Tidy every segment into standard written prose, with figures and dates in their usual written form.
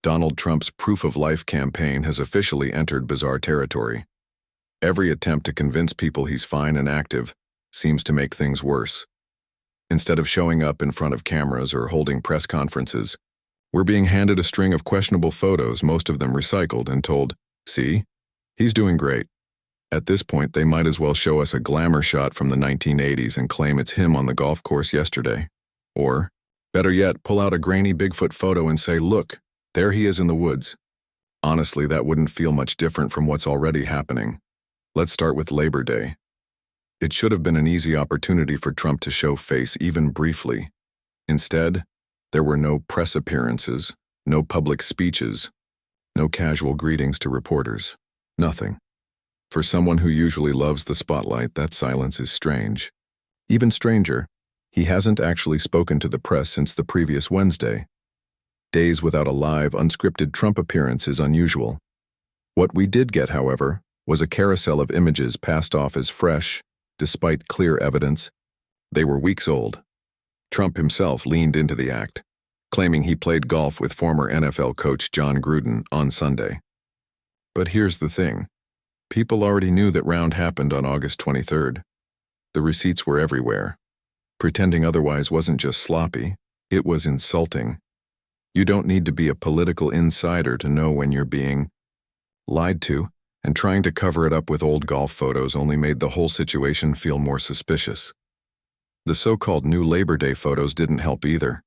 Donald Trump's proof-of-life campaign has officially entered bizarre territory. Every attempt to convince people he's fine and active seems to make things worse. Instead of showing up in front of cameras or holding press conferences, we're being handed a string of questionable photos, most of them recycled, and told, "See, he's doing great." At this point, they might as well show us a glamour shot from the 1980s and claim it's him on the golf course yesterday. Or, better yet, pull out a grainy Bigfoot photo and say, "Look, there he is in the woods." Honestly, that wouldn't feel much different from what's already happening. Let's start with Labor Day. It should have been an easy opportunity for Trump to show face even briefly. Instead, there were no press appearances, no public speeches, no casual greetings to reporters. Nothing. For someone who usually loves the spotlight, that silence is strange. Even stranger, he hasn't actually spoken to the press since the previous Wednesday. Days without a live, unscripted Trump appearance is unusual. What we did get, however, was a carousel of images passed off as fresh, despite clear evidence they were weeks old. Trump himself leaned into the act, claiming he played golf with former NFL coach John Gruden on Sunday. But here's the thing. People already knew that round happened on August 23rd. The receipts were everywhere. Pretending otherwise wasn't just sloppy, it was insulting. You don't need to be a political insider to know when you're being lied to, and trying to cover it up with old golf photos only made the whole situation feel more suspicious. The so-called new Labor Day photos didn't help either.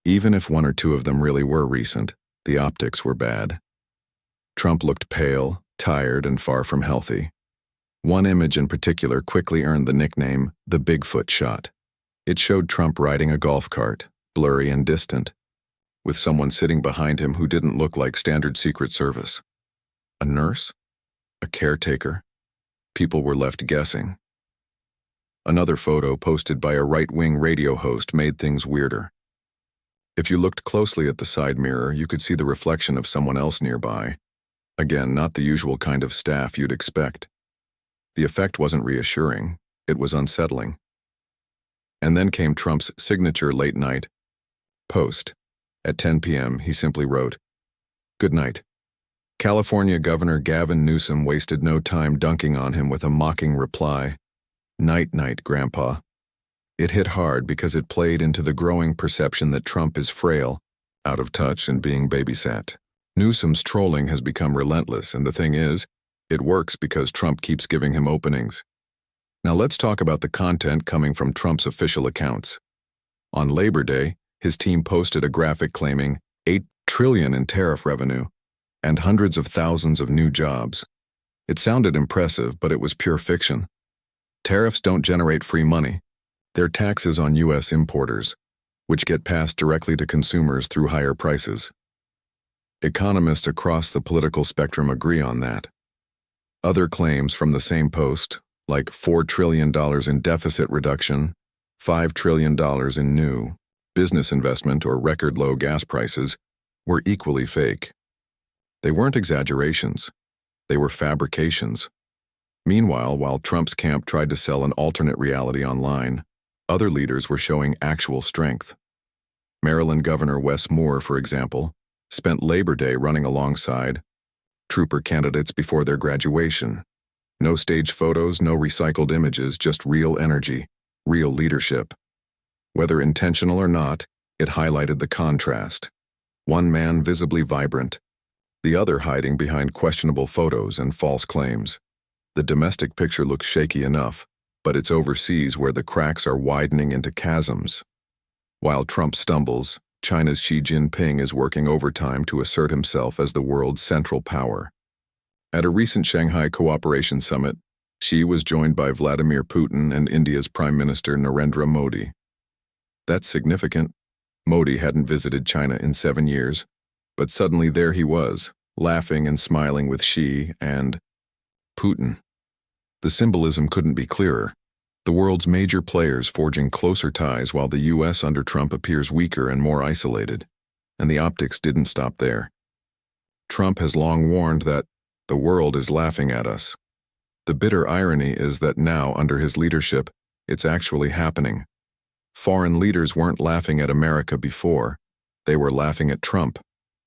Even if one or two of them really were recent, the optics were bad. Trump looked pale, tired, and far from healthy. One image in particular quickly earned the nickname the Bigfoot shot. It showed Trump riding a golf cart, blurry and distant, with someone sitting behind him who didn't look like standard Secret Service. A nurse? A caretaker? People were left guessing. Another photo posted by a right-wing radio host made things weirder. If you looked closely at the side mirror, you could see the reflection of someone else nearby. Again, not the usual kind of staff you'd expect. The effect wasn't reassuring, it was unsettling. And then came Trump's signature late-night post. At 10 p.m., he simply wrote, "Good night." California Governor Gavin Newsom wasted no time dunking on him with a mocking reply, "Night-night, Grandpa." It hit hard because it played into the growing perception that Trump is frail, out of touch, and being babysat. Newsom's trolling has become relentless, and the thing is, it works because Trump keeps giving him openings. Now let's talk about the content coming from Trump's official accounts. On Labor Day, his team posted a graphic claiming $8 trillion in tariff revenue and hundreds of thousands of new jobs. It sounded impressive, but it was pure fiction. Tariffs don't generate free money. They're taxes on U.S. importers, which get passed directly to consumers through higher prices. Economists across the political spectrum agree on that. Other claims from the same post, like $4 trillion in deficit reduction, $5 trillion in new business investment, or record low gas prices, were equally fake. They weren't exaggerations. They were fabrications. Meanwhile, while Trump's camp tried to sell an alternate reality online, other leaders were showing actual strength. Maryland Governor Wes Moore, for example, spent Labor Day running alongside trooper candidates before their graduation. No staged photos, no recycled images, just real energy, real leadership. Whether intentional or not, it highlighted the contrast. One man visibly vibrant, the other hiding behind questionable photos and false claims. The domestic picture looks shaky enough, but it's overseas where the cracks are widening into chasms. While Trump stumbles, China's Xi Jinping is working overtime to assert himself as the world's central power. At a recent Shanghai Cooperation Summit, Xi was joined by Vladimir Putin and India's Prime Minister Narendra Modi. That's significant. Modi hadn't visited China in 7 years, but suddenly there he was, laughing and smiling with Xi and Putin. The symbolism couldn't be clearer. The world's major players forging closer ties while the U.S. under Trump appears weaker and more isolated. And the optics didn't stop there. Trump has long warned that the world is laughing at us. The bitter irony is that now, under his leadership, it's actually happening. Foreign leaders weren't laughing at America before. They were laughing at Trump.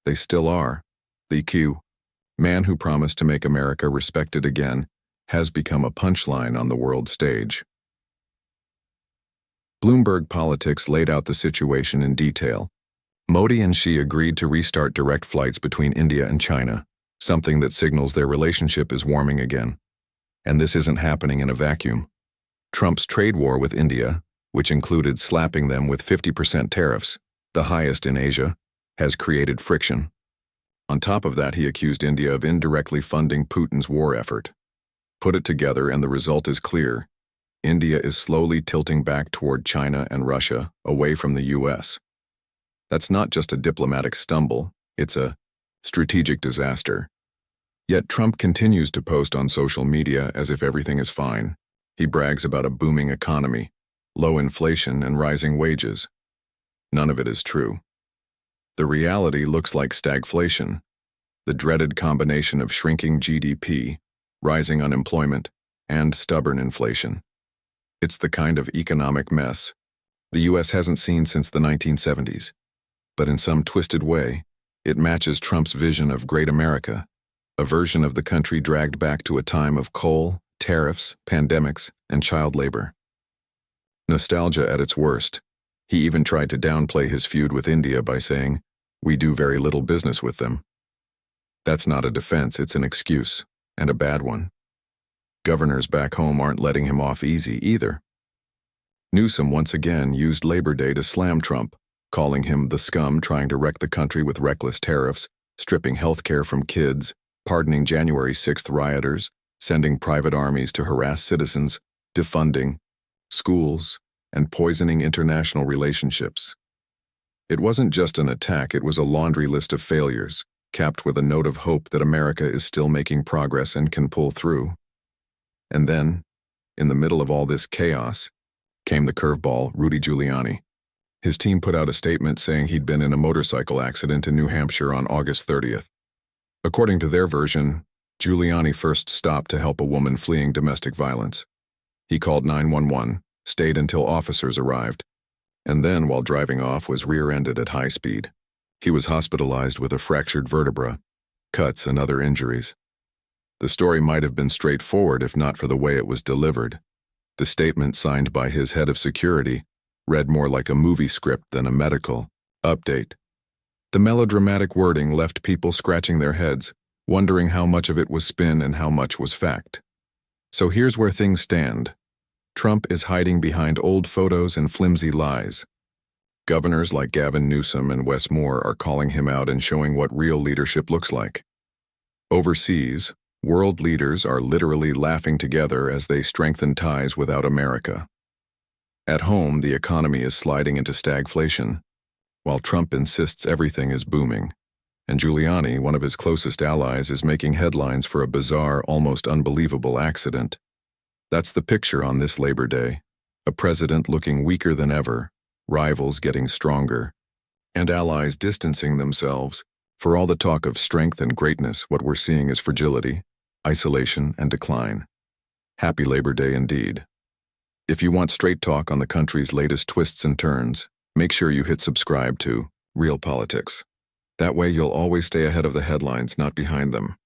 They still are. The man who promised to make America respected again has become a punchline on the world stage. Bloomberg Politics laid out the situation in detail. Modi and Xi agreed to restart direct flights between India and China, something that signals their relationship is warming again. And this isn't happening in a vacuum. Trump's trade war with India, which included slapping them with 50% tariffs, the highest in Asia, has created friction. On top of that, he accused India of indirectly funding Putin's war effort. Put it together and the result is clear. India is slowly tilting back toward China and Russia, away from the US. That's not just a diplomatic stumble, it's a strategic disaster. Yet Trump continues to post on social media as if everything is fine. He brags about a booming economy, low inflation, and rising wages. None of it is true. The reality looks like stagflation, the dreaded combination of shrinking GDP, rising unemployment, and stubborn inflation. It's the kind of economic mess the US hasn't seen since the 1970s. But in some twisted way, it matches Trump's vision of Great America, a version of the country dragged back to a time of coal, tariffs, pandemics, and child labor. Nostalgia at its worst. He even tried to downplay his feud with India by saying, "We do very little business with them." That's not a defense, it's an excuse, and a bad one. Governors back home aren't letting him off easy either. Newsom once again used Labor Day to slam Trump, calling him the scum trying to wreck the country with reckless tariffs, stripping health care from kids, pardoning January 6th rioters, sending private armies to harass citizens, defunding schools, and poisoning international relationships. It wasn't just an attack, it was a laundry list of failures, capped with a note of hope that America is still making progress and can pull through. And then, in the middle of all this chaos, came the curveball, Rudy Giuliani. His team put out a statement saying he'd been in a motorcycle accident in New Hampshire on August 30th. According to their version, Giuliani first stopped to help a woman fleeing domestic violence. He called 911, stayed until officers arrived, and then, while driving off, was rear-ended at high speed. He was hospitalized with a fractured vertebra, cuts, and other injuries. The story might have been straightforward if not for the way it was delivered. The statement, signed by his head of security, read more like a movie script than a medical update. The melodramatic wording left people scratching their heads, wondering how much of it was spin and how much was fact. So here's where things stand. Trump is hiding behind old photos and flimsy lies. Governors like Gavin Newsom and Wes Moore are calling him out and showing what real leadership looks like. Overseas, world leaders are literally laughing together as they strengthen ties without America. At home, the economy is sliding into stagflation, while Trump insists everything is booming, and Giuliani, one of his closest allies, is making headlines for a bizarre, almost unbelievable accident. That's the picture on this Labor Day. A president looking weaker than ever, rivals getting stronger, and allies distancing themselves. For all the talk of strength and greatness, what we're seeing is fragility, isolation, and decline. Happy Labor Day indeed. If you want straight talk on the country's latest twists and turns, make sure you hit subscribe to ReelPolitics. That way you'll always stay ahead of the headlines, not behind them.